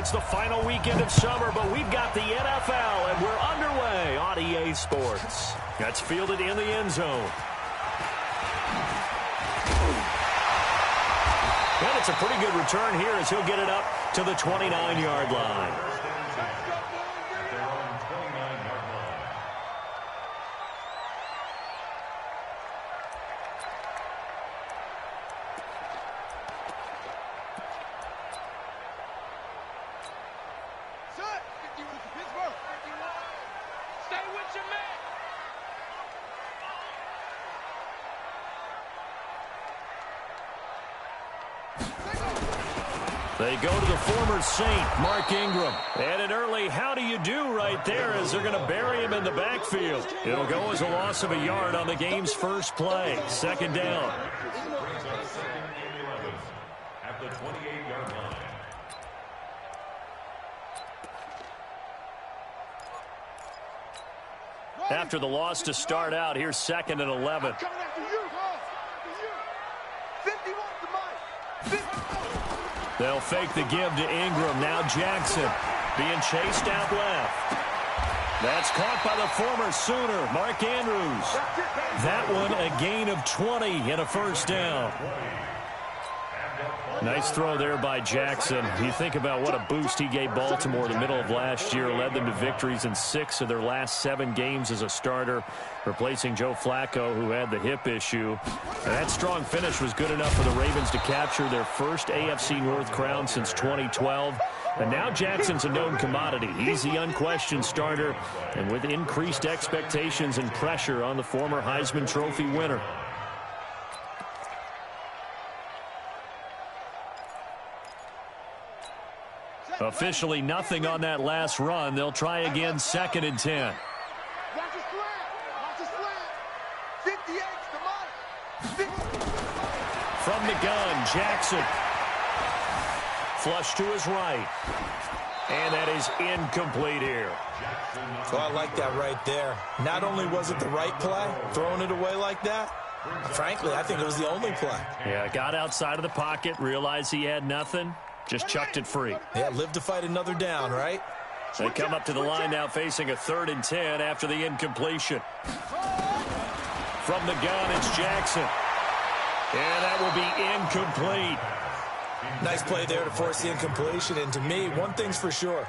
It's the final weekend of summer, but we've got the NFL, and we're underway on EA Sports. That's fielded in the end zone. And it's a pretty good return here as he'll get it up to the 29-yard line. They go to the former Saint, Mark Ingram. And an early how do you do right there as they're going to bury him in the backfield. It'll go as a loss of a yard on the game's first play. Second down. At the 28-yard line. After the loss to start out, here's 2nd and 11. They'll fake the give to Ingram. Now Jackson being chased out left. That's caught by the former Sooner, Mark Andrews. That one a gain of 20 and a first down. Nice throw there by Jackson. You think about what a boost he gave Baltimore in the middle of last year. Led them to victories in 6 of their last 7 games as a starter, replacing Joe Flacco, who had the hip issue. And that strong finish was good enough for the Ravens to capture their first AFC North crown since 2012. And now Jackson's a known commodity. He's the unquestioned starter, and with increased expectations and pressure on the former Heisman Trophy winner. Officially nothing on that last run. They'll try again, 2nd and 10. From the gun, Jackson. Flush to his right. And that is incomplete here. So I like that right there. Not only was it the right play, throwing it away like that, frankly, I think it was the only play. Yeah, got outside of the pocket, realized he had nothing. Just chucked it free. Yeah, live to fight another down, right? They come up to the line now facing a 3rd and 10 after the incompletion. From the gun, it's Jackson. And that will be incomplete. Nice play there to force the incompletion. And to me, one thing's for sure.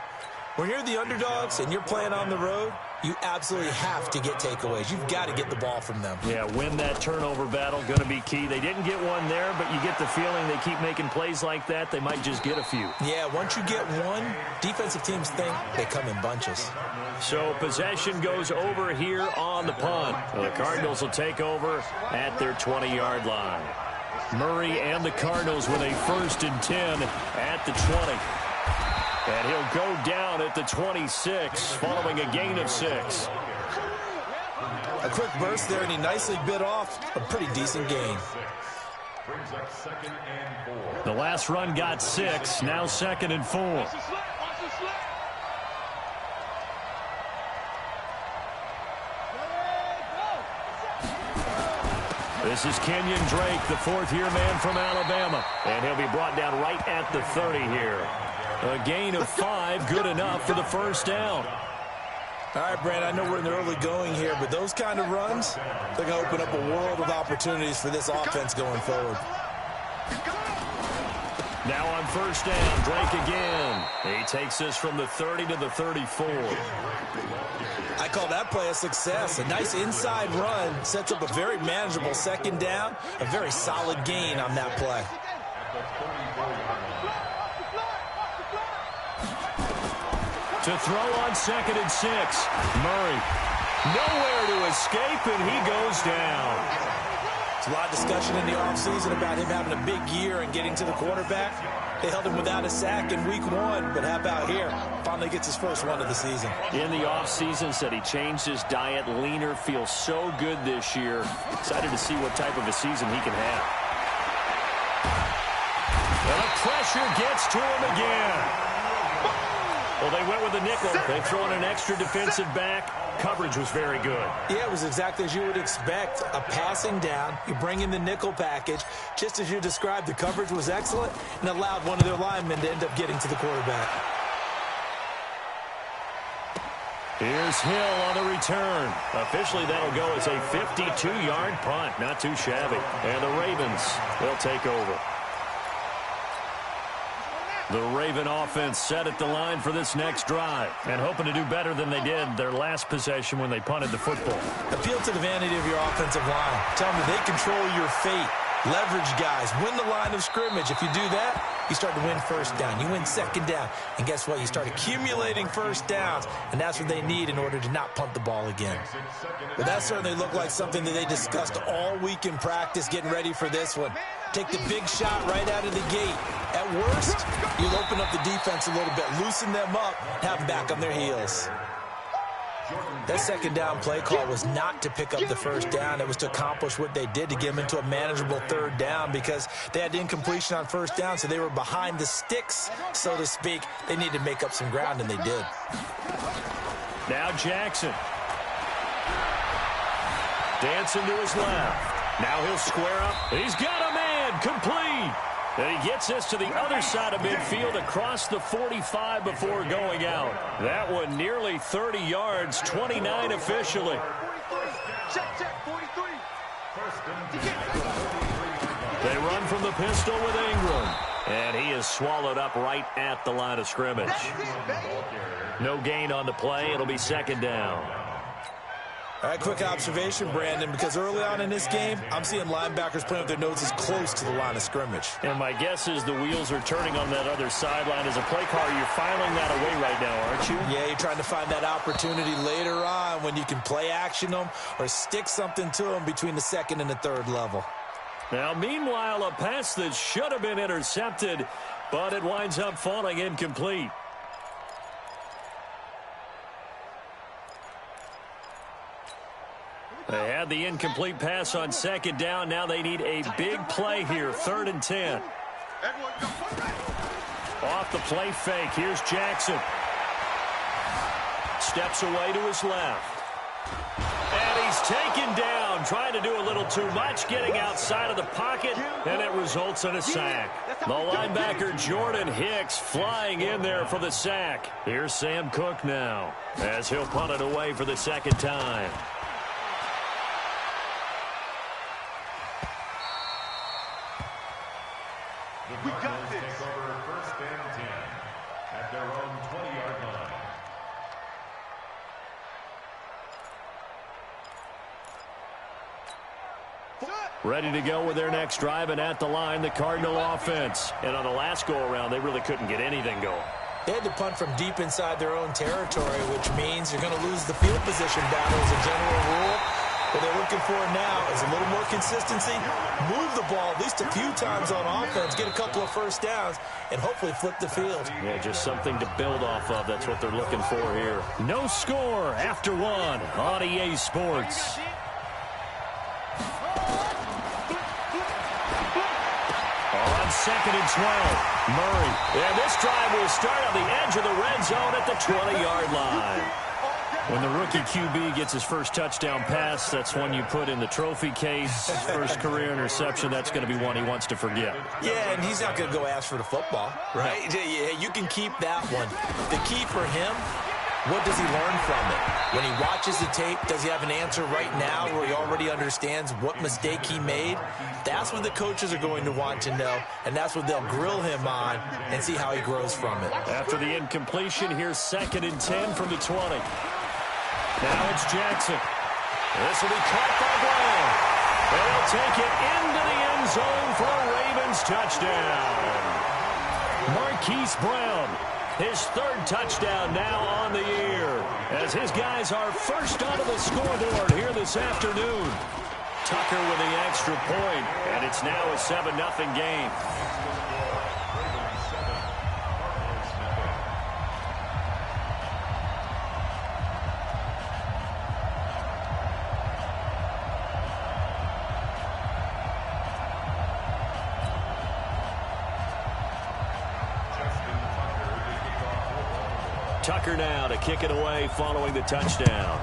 When you're the underdogs and you're playing on the road, you absolutely have to get takeaways. You've got to get the ball from them. Yeah, win that turnover battle, going to be key. They didn't get one there, but you get the feeling they keep making plays like that, they might just get a few. Yeah, once you get one, defensive teams think they come in bunches. So possession goes over here on the punt. The Cardinals will take over at their 20-yard line. Murray and the Cardinals with a 1st and 10 at the 20. And he'll go down at the 26 following a gain of 6. A quick burst there, and he nicely bit off a pretty decent gain. The last run got 6, now 2nd and 4. This is Kenyon Drake, the 4th-year man from Alabama. And he'll be brought down right at the 30 here. A gain of 5, good enough for the first down. All right, Brand, I know we're in the early going here, but those kind of runs, they're going to open up a world of opportunities for this offense going forward. Now on first down, Drake again. He takes this from the 30 to the 34. I call that play a success. A nice inside run sets up a very manageable 2nd down, a very solid gain on that play. To throw on 2nd and 6. Murray nowhere to escape, and he goes down. There's a lot of discussion in the offseason about him having a big year and getting to the quarterback. They held him without a sack in week 1, but how about here? Finally gets his first one of the season. In the offseason, said he changed his diet, leaner, feels so good this year. Excited to see what type of a season he can have. And the pressure gets to him again. Well, they went with the nickel. They throw in an extra defensive back. Coverage was very good. Yeah, it was exactly as you would expect. A passing down. You bring in the nickel package. Just as you described, the coverage was excellent and allowed one of their linemen to end up getting to the quarterback. Here's Hill on the return. Officially, that'll go as a 52-yard punt. Not too shabby. And the Ravens will take over. The Raven offense set at the line for this next drive and hoping to do better than they did their last possession when they punted the football. Appeal to the vanity of your offensive line. Tell them that they control your fate. Leverage guys. Win the line of scrimmage. If you do that, you start to win first down. You win second down. And guess what? You start accumulating first downs. And that's what they need in order to not punt the ball again. But that certainly looked like something that they discussed all week in practice getting ready for this one. Take the big shot right out of the gate. At worst, you'll open up the defense a little bit, loosen them up, have them back on their heels. That second down play call was not to pick up the first down. It was to accomplish what they did to get them into a manageable third down because they had incompletion on first down, so they were behind the sticks, so to speak. They needed to make up some ground, and they did. Now Jackson. Dancing to his left. Now he'll square up. He's got a man complete. And he gets this to the other side of midfield across the 45 before going out. That one nearly 30 yards, 29 officially. They run from the pistol with Ingram. And he is swallowed up right at the line of scrimmage. No gain on the play. It'll be second down. All right, quick observation, Brandon, because early on in this game, I'm seeing linebackers playing with their noses close to the line of scrimmage. And my guess is the wheels are turning on that other sideline. As a play caller, you're filing that away right now, aren't you? Yeah, you're trying to find that opportunity later on when you can play action them or stick something to them between the second and the third level. Now, meanwhile, a pass that should have been intercepted, but it winds up falling incomplete. They had the incomplete pass on second down. Now they need a big play here, 3rd and 10. Off the play fake. Here's Jackson. Steps away to his left. And he's taken down, trying to do a little too much, getting outside of the pocket, and it results in a sack. The linebacker Jordan Hicks flying in there for the sack. Here's Sam Cook now, as he'll punt it away for the second time. We got this. Take over 1st and 10 at their own 20-yard line. Ready to go with their next drive, and at the line, the Cardinal offense. And on the last go-around, they really couldn't get anything going. They had to punt from deep inside their own territory, which means you're going to lose the field position battle as a general rule. What they're looking for now is a little more consistency, move the ball at least a few times on offense, get a couple of first downs, and hopefully flip the field. Yeah, just something to build off of. That's what they're looking for here. No score after one on EA Sports. On 2nd and 12, Murray. And this drive will start on the edge of the red zone at the 20-yard line. When the rookie QB gets his first touchdown pass, that's one you put in the trophy case. First career interception, that's going to be one he wants to forget. Yeah, and he's not going to go ask for the football, right? Yeah, you can keep that one. The key for him, what does he learn from it? When he watches the tape, does he have an answer right now where he already understands what mistake he made? That's what the coaches are going to want to know, and that's what they'll grill him on and see how he grows from it. After the incompletion, here's 2nd and 10 from the 20. Now it's Jackson. This will be caught by Brown. And he'll take it into the end zone for a Ravens touchdown. Marquise Brown, his 3rd touchdown now on the year, as his guys are first onto the scoreboard here this afternoon. Tucker with the extra point, and it's now a 7-0 game. Tucker now to kick it away following the touchdown.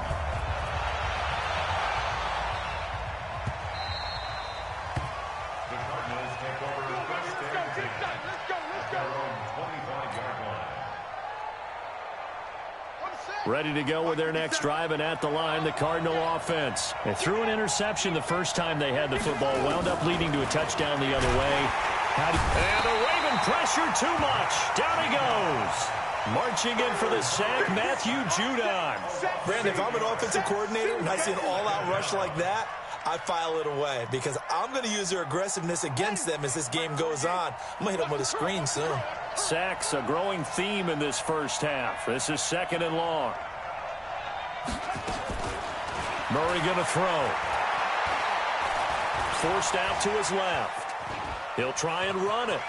The Cardinals take over 1st and 10 at their own 25-yard line. Ready to go with their next drive, and at the line, the Cardinal offense. They threw an interception the first time they had the football, wound up leading to a touchdown the other way. And the Raven pressure too much. Down he goes. Marching in for the sack, Matthew Judon. Brandon, if I'm an offensive coordinator and I see an all-out rush like that, I file it away because I'm going to use their aggressiveness against them as this game goes on. I'm going to hit them with a screen soon. Sacks, a growing theme in this first half. This is 2nd and long. Murray going to throw. Forced out to his left. He'll try and run it.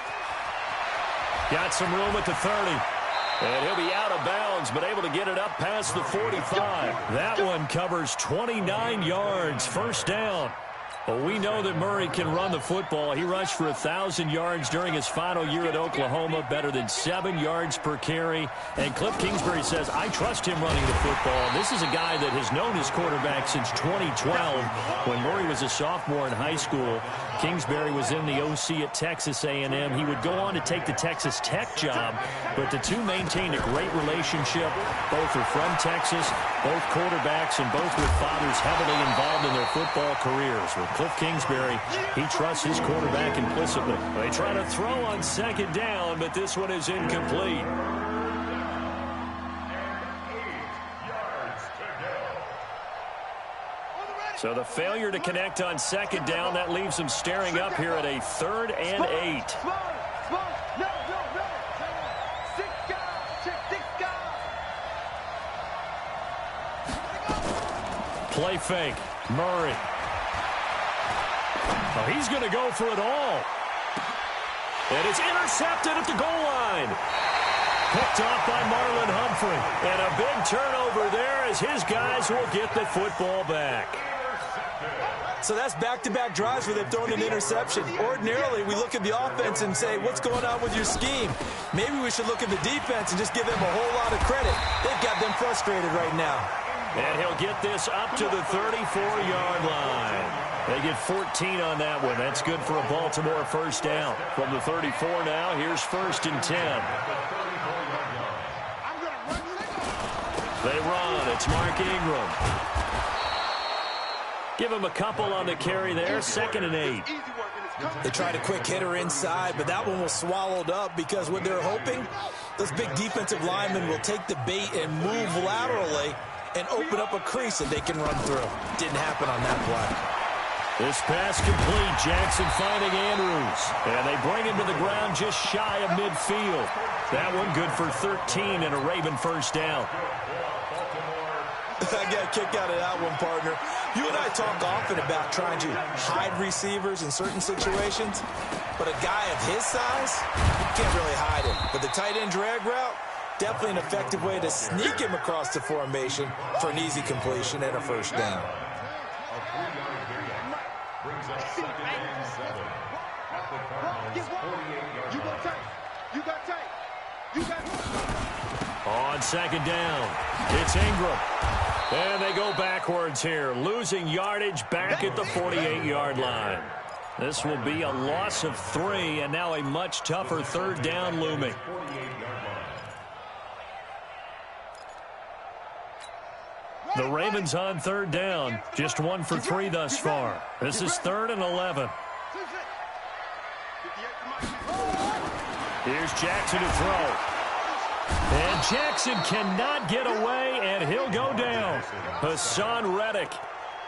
Got some room at the 30. And he'll be out of bounds, but able to get it up past the 45. That one covers 29 yards. First down. Well, we know that Murray can run the football. He rushed for 1,000 yards during his final year at Oklahoma, better than 7 yards per carry. And Cliff Kingsbury says, I trust him running the football. This is a guy that has known his quarterback since 2012 when Murray was a sophomore in high school. Kingsbury was in the OC at Texas A&M. He would go on to take the Texas Tech job, but the two maintained a great relationship. Both are from Texas, both quarterbacks, and both with fathers heavily involved in their football careers. With Cliff Kingsbury, he trusts his quarterback implicitly. They try to throw on 2nd down, but this one is incomplete. So the failure to connect on 2nd down, that leaves them staring up here at a 3rd and 8. Play fake. Murray. Oh, he's going to go for it all. And it's intercepted at the goal line. Picked off by Marlon Humphrey. And a big turnover there as his guys will get the football back. So that's back-to-back drives where they've thrown an interception. Ordinarily, we look at the offense and say, what's going on with your scheme? Maybe we should look at the defense and just give them a whole lot of credit. They've got them frustrated right now. And he'll get this up to the 34-yard line. They get 14 on that one. That's good for a Baltimore first down. From the 34 now, here's 1st and 10. They run. It's Mark Ingram. Give him a couple on the carry there. 2nd and 8. They tried a quick hitter inside, but that one was swallowed up because what they're hoping, those big defensive linemen will take the bait and move laterally and open up a crease that they can run through. Didn't happen on that play. This pass complete. Jackson finding Andrews. And they bring him to the ground just shy of midfield. That one good for 13 and a Raven first down. I got a kick out of that one, partner. You and I talk often about trying to hide receivers in certain situations, but a guy of his size, you can't really hide him. But the tight end drag route, definitely an effective way to sneak him across the formation for an easy completion and a first down. Brings up 2nd and 7 at the Cardinals' 48-yard line. You got tight. On 2nd down, it's Ingram. And they go backwards here, losing yardage back at the 48-yard line. This will be a loss of 3, and now a much tougher 3rd down looming. The Ravens on 3rd down, just 1 for 3 thus far. This is 3rd and 11. Here's Jackson to throw. And Jackson cannot get away, and he'll go down. Hassan Reddick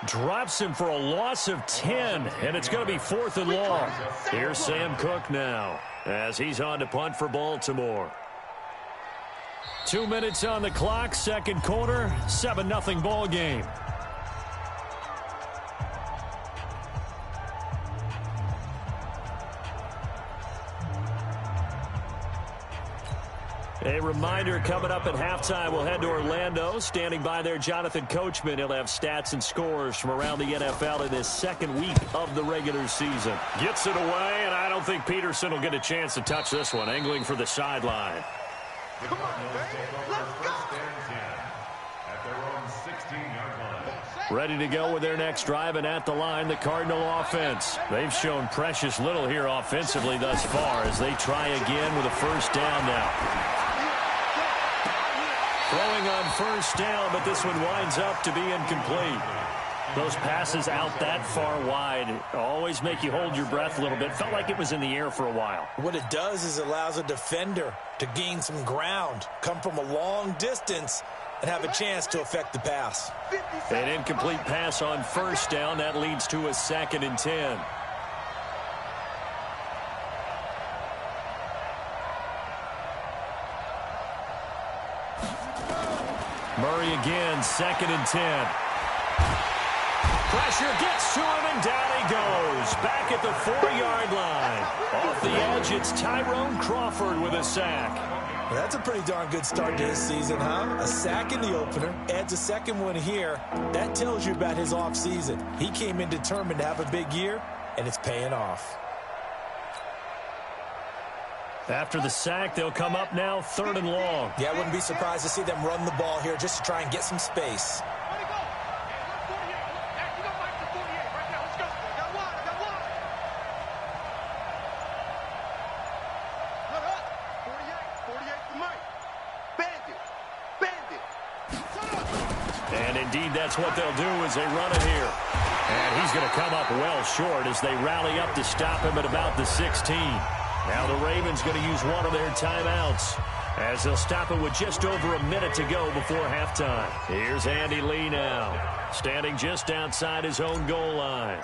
drops him for a loss of 10, and it's going to be 4th and long. Here's Sam Cook now as he's on to punt for Baltimore. 2 minutes on the clock, 2nd quarter, 7-0 ball game. A reminder, coming up at halftime, we'll head to Orlando. Standing by there, Jonathan Coachman. He'll have stats and scores from around the NFL in this 2nd week of the regular season. Gets it away, and I don't think Peterson will get a chance to touch this one. Angling for the sideline. Come on, let's go. At their own 16-yard line. Ready to go with their next drive, and at the line, the Cardinal offense. They've shown precious little here offensively thus far as they try again with a first down now. Throwing on first down, but this one winds up to be incomplete. Those passes out that far wide always make you hold your breath a little bit. Felt like it was in the air for a while. What it does is it allows a defender to gain some ground, come from a long distance, and have a chance to affect the pass. An incomplete pass on first down. That leads to a 2nd and 10. Murray again, 2nd and 10. Pressure gets to him, and down he goes. Back at the 4-yard line. Off the edge, it's Tyrone Crawford with a sack. Well, that's a pretty darn good start to his season, huh? A sack in the opener, adds a second one here. That tells you about his offseason. He came in determined to have a big year, and it's paying off. After the sack, they'll come up now 3rd and long. Yeah, I wouldn't be surprised to see them run the ball here just to try and get some space. And indeed, that's what they'll do as they run it here. And he's going to come up well short as they rally up to stop him at about the 16. Now the Ravens going to use one of their timeouts as they'll stop it with just over a minute to go before halftime. Here's Andy Lee now, standing just outside his own goal line.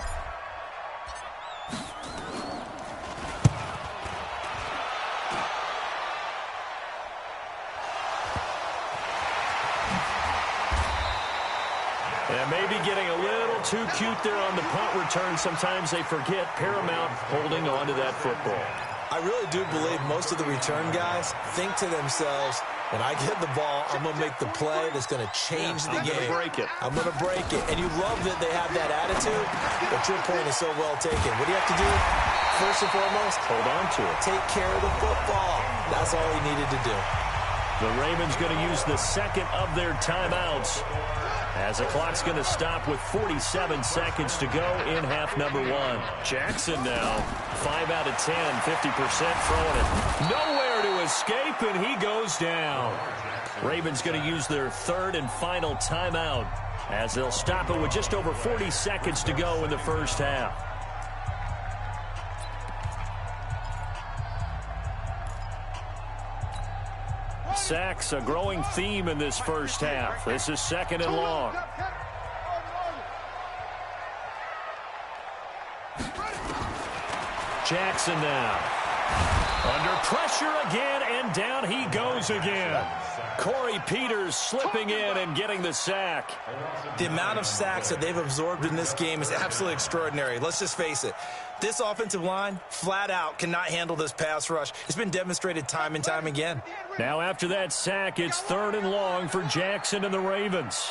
And maybe getting a little too cute there on the punt return. Sometimes they forget paramount holding on to that football. I really do believe most of the return guys think to themselves, when I get the ball, I'm going to make the play that's going to change the game. I'm going to break it. I'm going to break it. And you love that they have that attitude, but your point is so well taken. What do you have to do? First and foremost, hold on to it. Take care of the football. That's all he needed to do. The Ravens going to use the second of their timeouts as the clock's going to stop with 47 seconds to go in half number 1. Jackson now, 5 out of 10, 50% throwing it. Nowhere to escape, and he goes down. Ravens going to use their 3rd and final timeout as they'll stop it with just over 40 seconds to go in the first half. Sacks, a growing theme in this first half. This is 2nd and long. Jackson now. Under pressure again, and down he goes again. Corey Peters slipping in and getting the sack. The amount of sacks that they've absorbed in this game is absolutely extraordinary. Let's just face it. This offensive line, flat out, cannot handle this pass rush. It's been demonstrated time and time again. Now after that sack, it's 3rd and long for Jackson and the Ravens.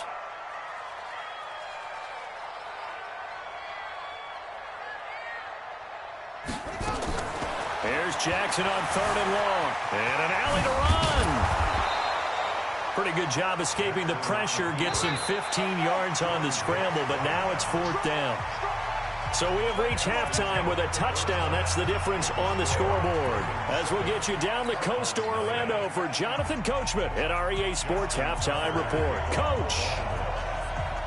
Here's Jackson on 3rd and long. And an alley to run. Pretty good job escaping the pressure. Gets him 15 yards on the scramble, but now it's 4th down. So we have reached halftime with a touchdown. That's the difference on the scoreboard. As we'll get you down the coast to Orlando for Jonathan Coachman at our EA Sports Halftime Report. Coach!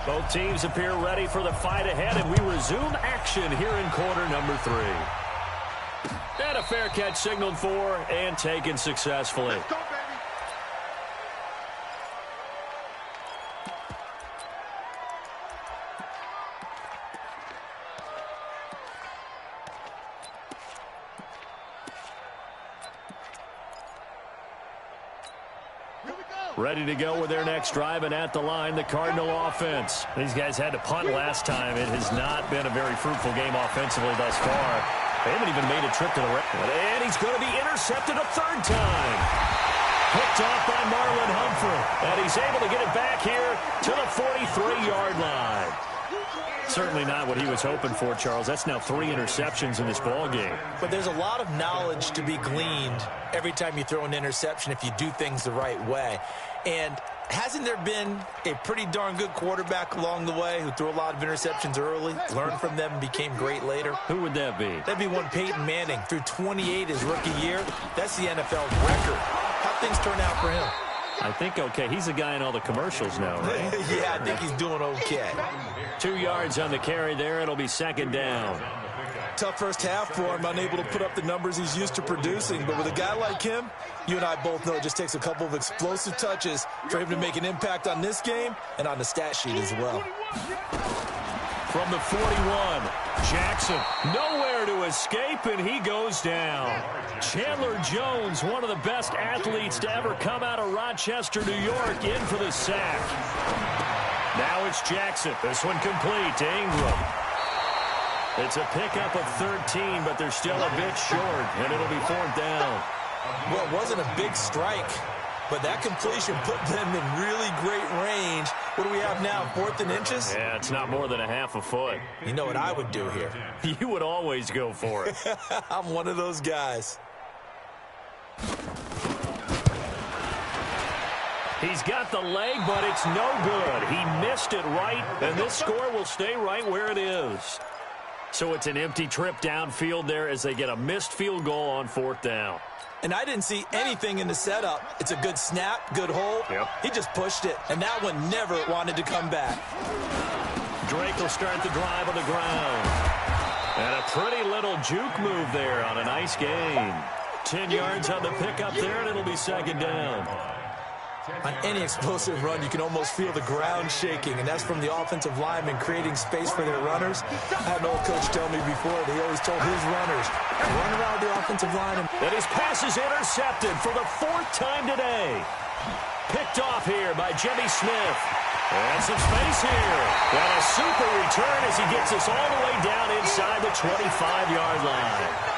Both teams appear ready for the fight ahead, and we resume action here in quarter number 3. And a fair catch signaled for and taken successfully. Let's go, baby. Ready to go with their next drive, and at the line, the Cardinal offense. These guys had to punt last time. It has not been a very fruitful game offensively thus far. They haven't even made a trip to the red. And he's going to be intercepted a 3rd time. Picked off by Marlon Humphrey. And he's able to get it back here to the 43-yard line. Certainly not what he was hoping for, Charles. That's now 3 interceptions in this ball game. But there's a lot of knowledge to be gleaned every time you throw an interception if you do things the right way. And hasn't there been a pretty darn good quarterback along the way who threw a lot of interceptions early, learned from them, and became great later? Who would that be? That'd be one Peyton Manning. Threw 28 his rookie year. That's the NFL record. How'd things turn out for him? I think okay. He's the guy in all the commercials now, right? Yeah, I think he's doing okay. 2 yards on the carry there. It'll be second down. Tough first half for him, unable to put up the numbers he's used to producing. But with a guy like him, you and I both know it just takes a couple of explosive touches for him to make an impact on this game and on the stat sheet as well. From the 41, Jackson nowhere to escape, and he goes down. Chandler Jones, one of the best athletes to ever come out of Rochester, New York, in for the sack. Now it's Jackson. This one complete to Ingram. It's a pickup of 13, but they're still a bit short, and it'll be fourth down. Well, it wasn't a big strike, but that completion put them in really great range. What do we have now, 4th and inches? Yeah, it's not more than a half a foot. You know what I would do here? You would always go for it. I'm one of those guys. He's got the leg, but it's no good. He missed it right, and this score will stay right where it is. So it's an empty trip downfield there as they get a missed field goal on 4th down. And I didn't see anything in the setup. It's a good snap, good hold. Yep. He just pushed it, and that one never wanted to come back. Drake will start the drive on the ground. And a pretty little juke move there on a nice gain. 10 yards on the pickup there, and it'll be second down. On any explosive run, you can almost feel the ground shaking, and that's from the offensive linemen creating space for their runners. I had an old coach tell me before, he always told his runners, run around the offensive line. And his pass is intercepted for the 4th time today. Picked off here by Jimmy Smith. And some space here. And a super return as he gets us all the way down inside the 25-yard line.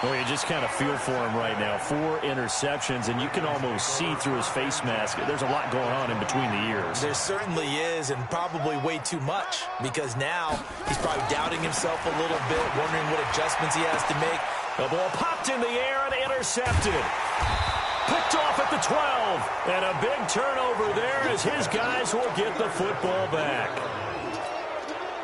Well, you just kind of feel for him right now. 4 interceptions, and you can almost see through his face mask. There's a lot going on in between the ears. There certainly is, and probably way too much, because now he's probably doubting himself a little bit, wondering what adjustments he has to make. The ball popped in the air and intercepted. Picked off at the 12, and a big turnover there as his guys will get the football back.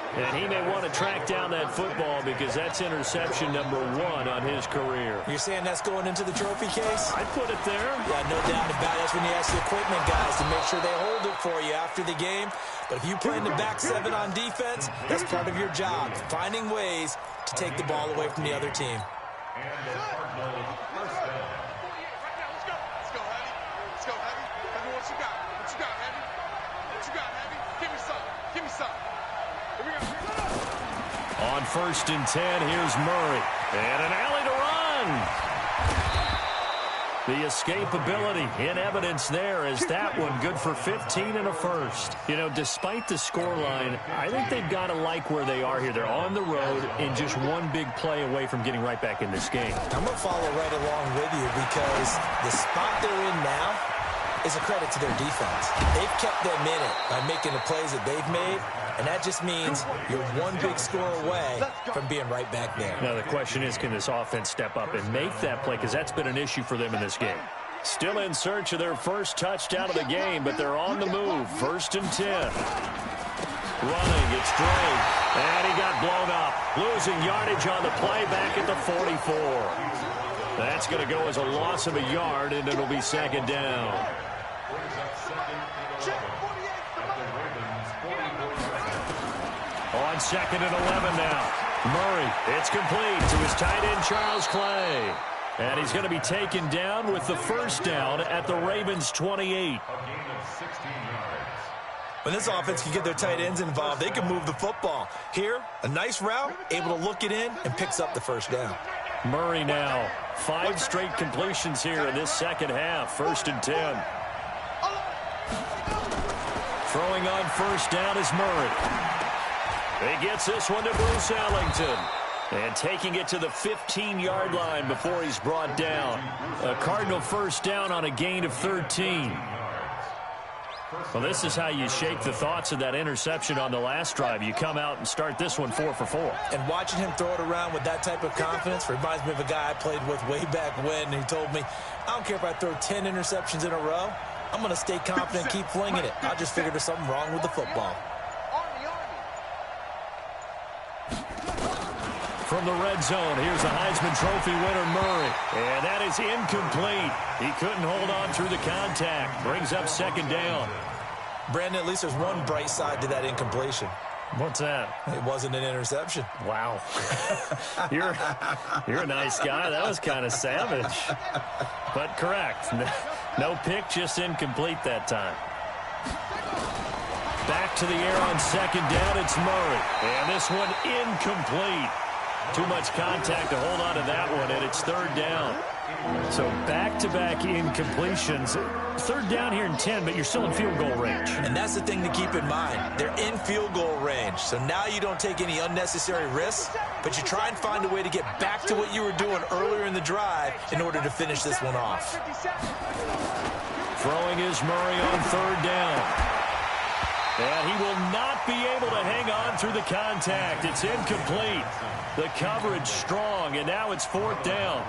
And he may want to track down that football because that's interception number 1 on his career. You're saying that's going into the trophy case? I'd put it there. Yeah, no doubt about it. That's when you ask the equipment guys to make sure they hold it for you after the game. But if you play in the back 7 on defense, that's part of your job, finding ways to take the ball away from the other team. On 1st and 10, here's Murray. And an alley to run. The escapability in evidence there as that one good for 15 and a first. You know, despite the scoreline, I think they've got to like where they are here. They're on the road and just one big play away from getting right back in this game. I'm going to follow right along with you because the spot they're in now is a credit to their defense. They've kept them in it by making the plays that they've made, and that just means you're one big score away from being right back there. Now the question is, can this offense step up and make that play? Because that's been an issue for them in this game. Still in search of their first touchdown of the game, but they're on the move. 1st and 10. Running, it's Drake. And he got blown up. Losing yardage on the play back at the 44. That's going to go as a loss of a yard, and it'll be second down. On 2nd and 11 now. Murray, it's complete to his tight end, Charles Clay. And he's going to be taken down with the first down at the Ravens' 28. When this offense can get their tight ends involved, they can move the football. Here, a nice route, able to look it in, and picks up the first down. Murray now. 5 straight completions here in this second half. 1st and 10. Throwing on first down is Murray. He gets this one to Bruce Ellington. And taking it to the 15-yard line before he's brought down. A Cardinal first down on a gain of 13. Well, this is how you shake the thoughts of that interception on the last drive. You come out and start this one 4 for 4. And watching him throw it around with that type of confidence reminds me of a guy I played with way back when. He told me, I don't care if I throw 10 interceptions in a row. I'm going to stay confident and keep flinging it. I just figured there's something wrong with the football. from the red zone. Here's the Heisman Trophy winner, Murray. And that is incomplete. He couldn't hold on through the contact. Brings up second down. Brandon, at least there's one bright side to that incompletion. What's that? It wasn't an interception. Wow. You're a nice guy. That was kind of savage. But correct. No pick, just incomplete that time. Back to the air on second down. It's Murray. And this one incomplete. Too much contact to hold on to that one, and it's third down. So back-to-back incompletions. Third down here in 10, but you're still in field goal range. And that's the thing to keep in mind. They're in field goal range. So now you don't take any unnecessary risks, but you try and find a way to get back to what you were doing earlier in the drive in order to finish this one off. Throwing is Murray on third down. And he will not be able to hang on through the contact. It's incomplete. The coverage strong, and now it's fourth down.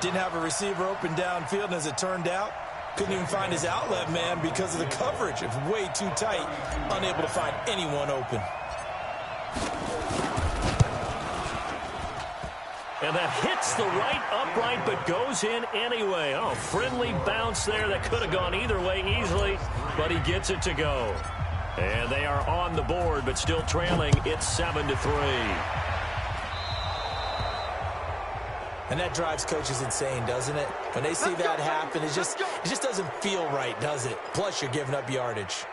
Didn't have a receiver open downfield, and as it turned out, couldn't even find his outlet man because of the coverage. It was way too tight, unable to find anyone open. And that hits the right upright, but goes in anyway. Oh, friendly bounce there that could have gone either way easily, but he gets it to go. And they are on the board, but still trailing. It's 7-3. And that drives coaches insane, doesn't it? When they see that happen, it just doesn't feel right, does it? Plus, you're giving up yardage.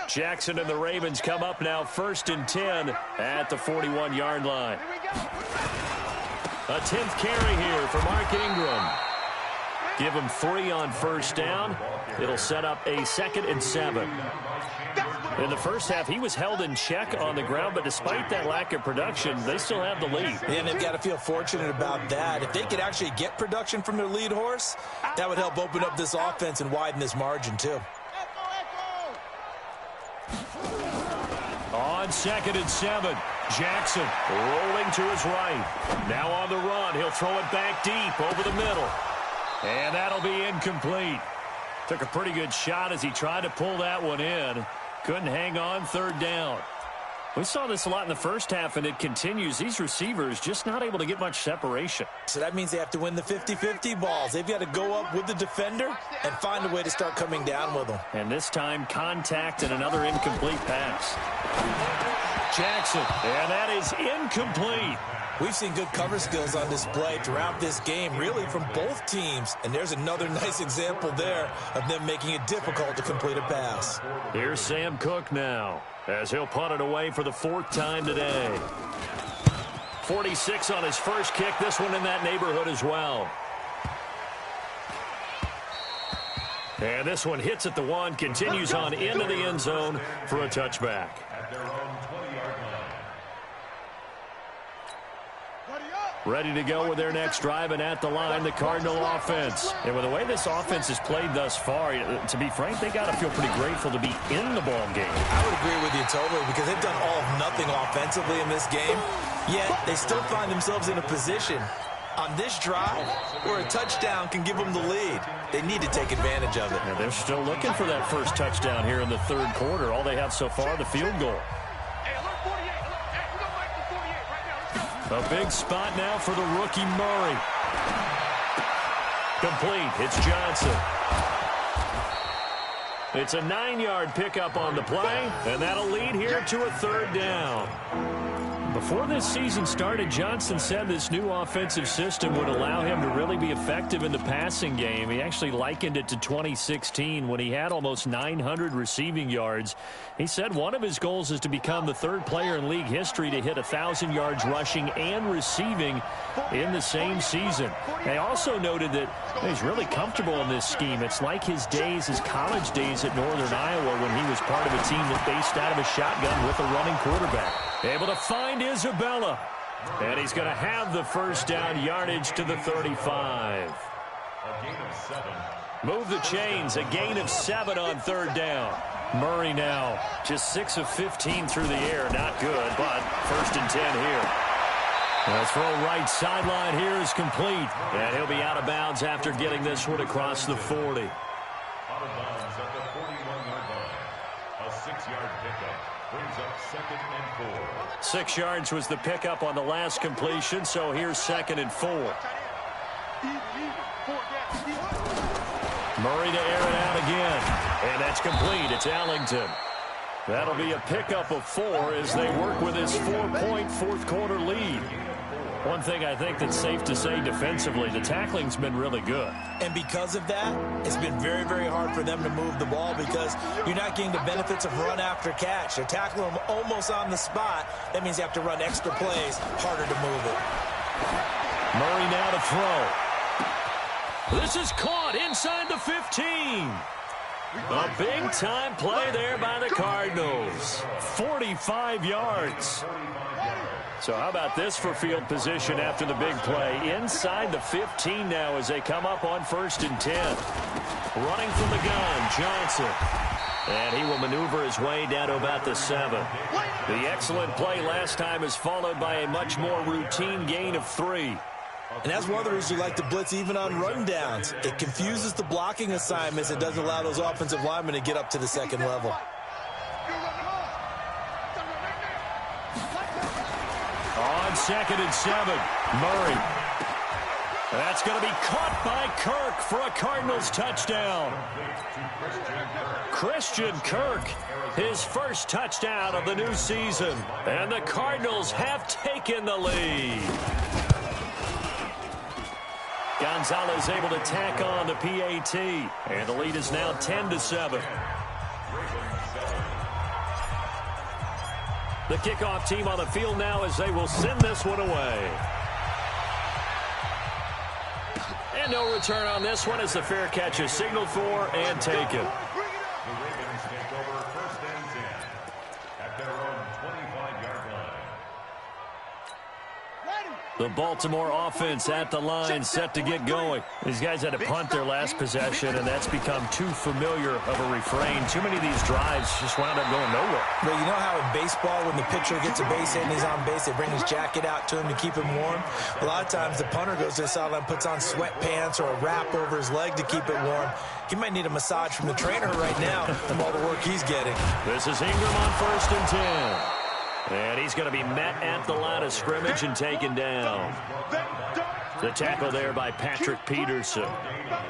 Jackson and the Ravens come up now 1st and 10 at the 41-yard line. A 10th carry here for Mark Ingram. Give him 3 on first down. It'll set up a 2nd and 7. In the first half, he was held in check on the ground, but despite that lack of production, they still have the lead. And they've got to feel fortunate about that. If they could actually get production from their lead horse, that would help open up this offense and widen this margin, too. On 2nd and 7, Jackson rolling to his right. Now on the run, he'll throw it back deep over the middle. And that'll be incomplete. Took a pretty good shot as he tried to pull that one in. Couldn't hang on, third down. We saw this a lot in the first half, and it continues. These receivers just not able to get much separation. So that means they have to win the 50-50 balls. They've got to go up with the defender and find a way to start coming down with them. And this time, contact and another incomplete pass. Jackson, and that is incomplete. We've seen good cover skills on display throughout this game, really from both teams. And there's another nice example there of them making it difficult to complete a pass. Here's Sam Cook now, as he'll punt it away for the 4th time today. 46 on his first kick, this one in that neighborhood as well. And this one hits at the 1, continues on into the end zone for a touchback. Ready to go with their next drive, and at the line, the Cardinal offense. And with the way this offense has played thus far, to be frank, they got to feel pretty grateful to be in the ball game. I would agree with you totally, because they've done all of nothing offensively in this game, yet they still find themselves in a position on this drive where a touchdown can give them the lead. They need to take advantage of it. And they're still looking for that first touchdown here in the 3rd quarter. All they have so far, the field goal. A big spot now for the rookie Murray. Complete. It's Johnson. It's a 9-yard pickup on the play, and that'll lead here to a 3rd down. Before this season started, Johnson said this new offensive system would allow him to really be effective in the passing game. He actually likened it to 2016 when he had almost 900 receiving yards. He said one of his goals is to become the 3rd player in league history to hit 1,000 yards rushing and receiving in the same season. They also noted that he's really comfortable in this scheme. It's like his college days at Northern Iowa when he was part of a team that based out of a shotgun with a running quarterback. Able to find Isabella. And he's going to have the first down yardage to the 35. Move the chains. A gain of 7 on 3rd down. Murray now just 6 of 15 through the air. Not good, but 1st and 10 here. The throw right sideline here is complete. And he'll be out of bounds after getting this one across the 40. Out of bounds at the 41-yard line. A 6-yard pickup brings up 2nd and 4. 6 yards was the pickup on the last completion, so here's 2nd and 4. Murray to air it out again. And that's complete. It's Allington. That'll be a pickup of 4 as they work with his 4-point fourth-quarter lead. One thing I think that's safe to say defensively, the tackling's been really good. And because of that, it's been very, very hard for them to move the ball because you're not getting the benefits of run after catch. They're tackling them almost on the spot. That means you have to run extra plays, harder to move it. Murray now to throw. This is caught inside the 15. A big-time play there by the Cardinals. 45 yards. So how about this for field position after the big play? Inside the 15 now as they come up on 1st and 10. Running from the gun, Johnson. And he will maneuver his way down to about the 7. The excellent play last time is followed by a much more routine gain of 3. And that's one of the reasons you like to blitz even on rundowns. It confuses the blocking assignments. It doesn't allow those offensive linemen to get up to the 2nd level. On 2nd and 7, Murray. That's going to be caught by Kirk for a Cardinals touchdown. Christian Kirk, his first touchdown of the new season. And the Cardinals have taken the lead. Gonzalez able to tack on the PAT. And the lead is now 10-7. The kickoff team on the field now as they will send this one away. And no return on this one as the fair catch is signaled for and taken. The Ravens take over 1st and 10 at their own 25-yard line. The Baltimore offense at the line, set to get going. These guys had to punt their last possession, and that's become too familiar of a refrain. Too many of these drives just wound up going nowhere. But you know how in baseball, when the pitcher gets a base hit and he's on base, they bring his jacket out to him to keep him warm? A lot of times the punter goes to the sideline, puts on sweatpants or a wrap over his leg to keep it warm. He might need a massage from the trainer right now from all the work he's getting. This is Ingram on 1st and 10. And he's going to be met at the line of scrimmage and taken down. The tackle there by Patrick Peterson.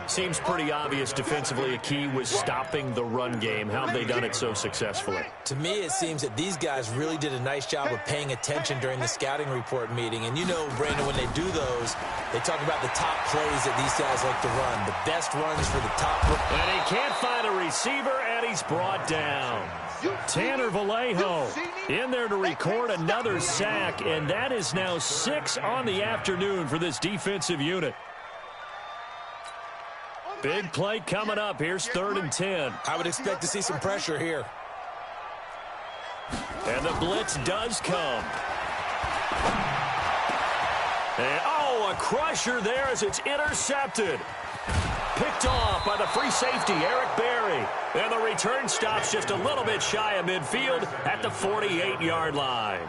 Seems pretty obvious defensively a key was stopping the run game. How have they done it so successfully? To me, it seems that these guys really did a nice job of paying attention during the scouting report meeting. And you know, Brandon, when they do those, they talk about the top plays that these guys like to run, the best runs for the top. And he can't find a receiver, and he's brought down. Tanner Vallejo in there to record another sack, and that is now 6 on the afternoon for this defensive unit. Big play coming up. Here's 3rd and 10. I would expect to see some pressure here. And the blitz does come. And, a crusher there as it's intercepted. Picked off by the free safety, Eric Berry. And the return stops just a little bit shy of midfield at the 48-yard line.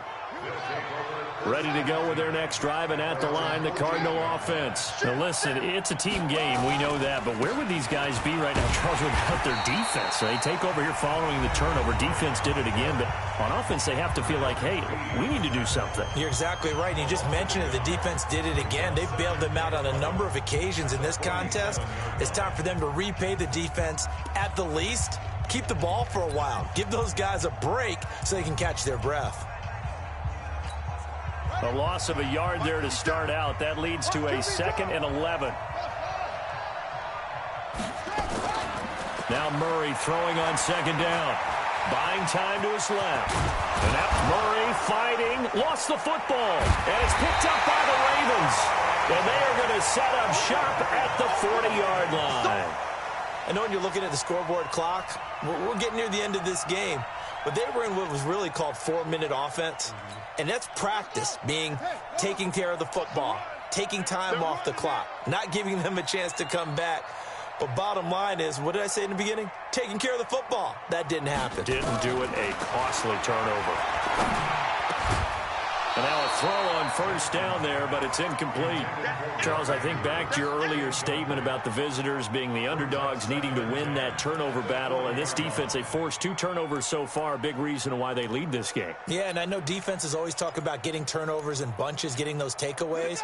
Ready to go with their next drive, and at the line, the Cardinal offense. Now, listen, it's a team game. We know that. But where would these guys be right now, Charles, without their defense? So they take over here following the turnover. Defense did it again. But on offense, they have to feel like, hey, we need to do something. You're exactly right. You just mentioned it. The defense did it again. They've bailed them out on a number of occasions in this contest. It's time for them to repay the defense at the least. Keep the ball for a while. Give those guys a break so they can catch their breath. A loss of a yard there to start out. That leads to a 2nd and 11. Now Murray throwing on 2nd down. Buying time to his left. And now Murray fighting. Lost the football. And it's picked up by the Ravens. And they are going to set up shop at the 40-yard line. I know when you're looking at the scoreboard clock, we're getting near the end of this game. But they were in what was really called 4-minute offense. And that's practice, being taking care of the football, taking time off the clock, not giving them a chance to come back. But bottom line is, what did I say in the beginning? Taking care of the football. That didn't happen. Didn't do it. A costly turnover. And now a throw on first down there, but it's incomplete. Charles, I think back to your earlier statement about the visitors being the underdogs needing to win that turnover battle. And this defense, they forced 2 turnovers so far, a big reason why they lead this game. Yeah, and I know defenses always talk about getting turnovers in bunches, getting those takeaways.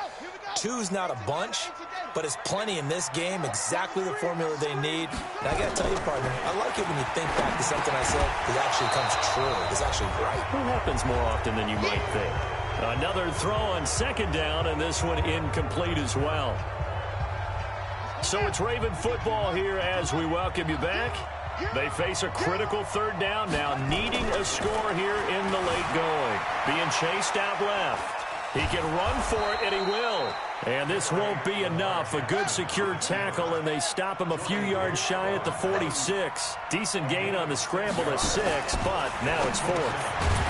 2's not a bunch, but it's plenty in this game, exactly the formula they need. And I got to tell you, partner, I like it when you think back to something I said that actually comes true. It's actually right. It happens more often than you might think. Another throw on second down, and this one incomplete as well. So it's Raven football here as we welcome you back. They face a critical third down now, needing a score here in the late going. Being chased out left. He can run for it, and he will. And this won't be enough. A good secure tackle, and they stop him a few yards shy at the 46. Decent gain on the scramble to 6, but now it's 4th.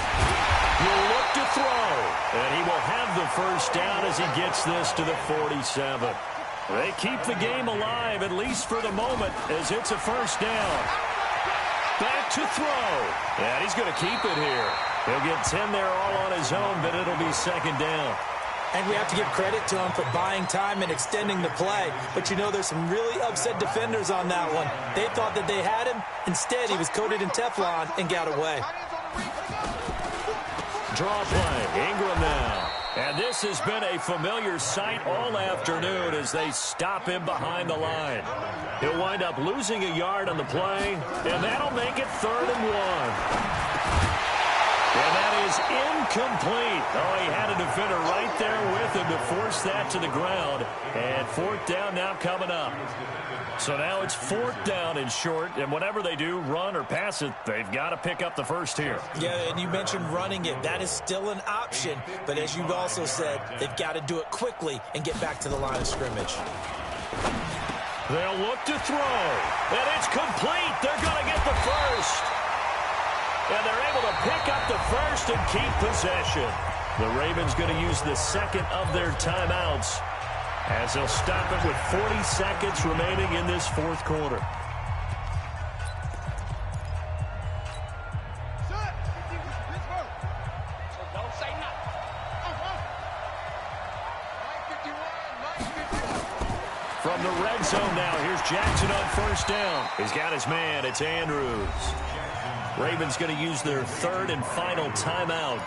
He'll look to throw, and he will have the first down as he gets this to the 47. They keep the game alive, at least for the moment, as it's a first down. Back to throw, and he's going to keep it here. He'll get 10 there all on his own, but it'll be second down. And we have to give credit to him for buying time and extending the play. But, you know, there's some really upset defenders on that one. They thought that they had him. Instead, he was coated in Teflon and got away. Draw play, Ingram now. And this has been a familiar sight all afternoon as they stop him behind the line. He'll wind up losing a yard on the play, and that'll make it 3rd and 1. And that is incomplete. Oh, he had a defender right there with him to force that to the ground. And 4th down now coming up. So now it's 4th down and short, and whatever they do, run or pass it, they've got to pick up the first here. Yeah, and you mentioned running it. That is still an option. But as you've also said, they've got to do it quickly and get back to the line of scrimmage. They'll look to throw, and it's complete. They're going to get the first. And they're able to pick up the first and keep possession. The Ravens going to use the second of their timeouts as they'll stop it with 40 seconds remaining in this 4th quarter. From the red zone now, here's Jackson on first down. He's got his man. It's Andrews. Ravens going to use their 3rd and final timeout,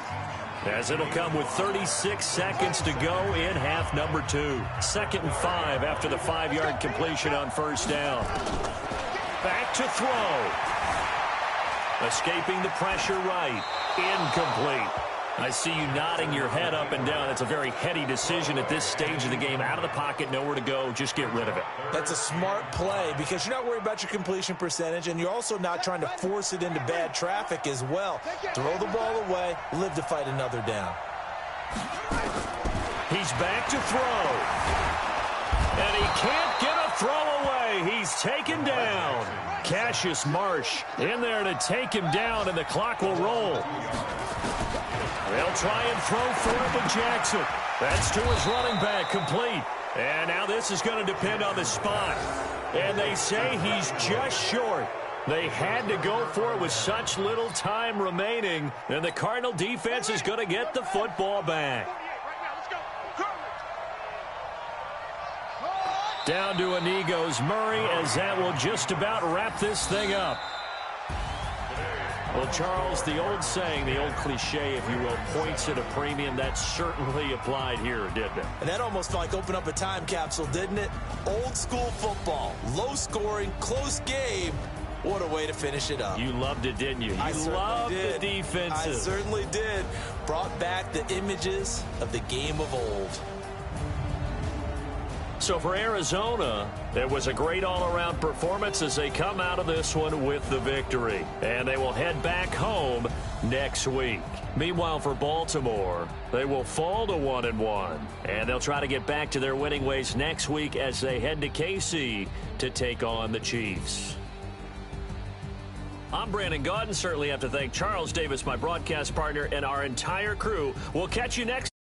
as it'll come with 36 seconds to go in half number 2. 2nd and 5 after the 5-yard completion on first down. Back to throw. Escaping the pressure right. Incomplete. I see you nodding your head up and down. That's a very heady decision at this stage of the game. Out of the pocket, nowhere to go. Just get rid of it. That's a smart play because you're not worried about your completion percentage, and you're also not trying to force it into bad traffic as well. Throw the ball away, live to fight another down. He's back to throw. And he can't get a throw away. He's taken down. Cassius Marsh in there to take him down, and the clock will roll. They'll try and throw for it with Jackson. That's to his running back, complete. And now this is going to depend on the spot. And they say he's just short. They had to go for it with such little time remaining. And the Cardinal defense is going to get the football back. Down to a knee goes Murray, as that will just about wrap this thing up. Well, Charles, the old saying, the old cliche, if you will, points at a premium, that certainly applied here, didn't it? And that almost felt like open up a time capsule, didn't it? Old school football, low scoring, close game. What a way to finish it up. You loved it, didn't you? I You loved the defensive. I certainly did. Brought back the images of the game of old. So for Arizona, it was a great all-around performance as they come out of this one with the victory. And they will head back home next week. Meanwhile, for Baltimore, they will fall to 1-1. And they'll try to get back to their winning ways next week as they head to KC to take on the Chiefs. I'm Brandon Gaudin. Certainly have to thank Charles Davis, my broadcast partner, and our entire crew. We'll catch you next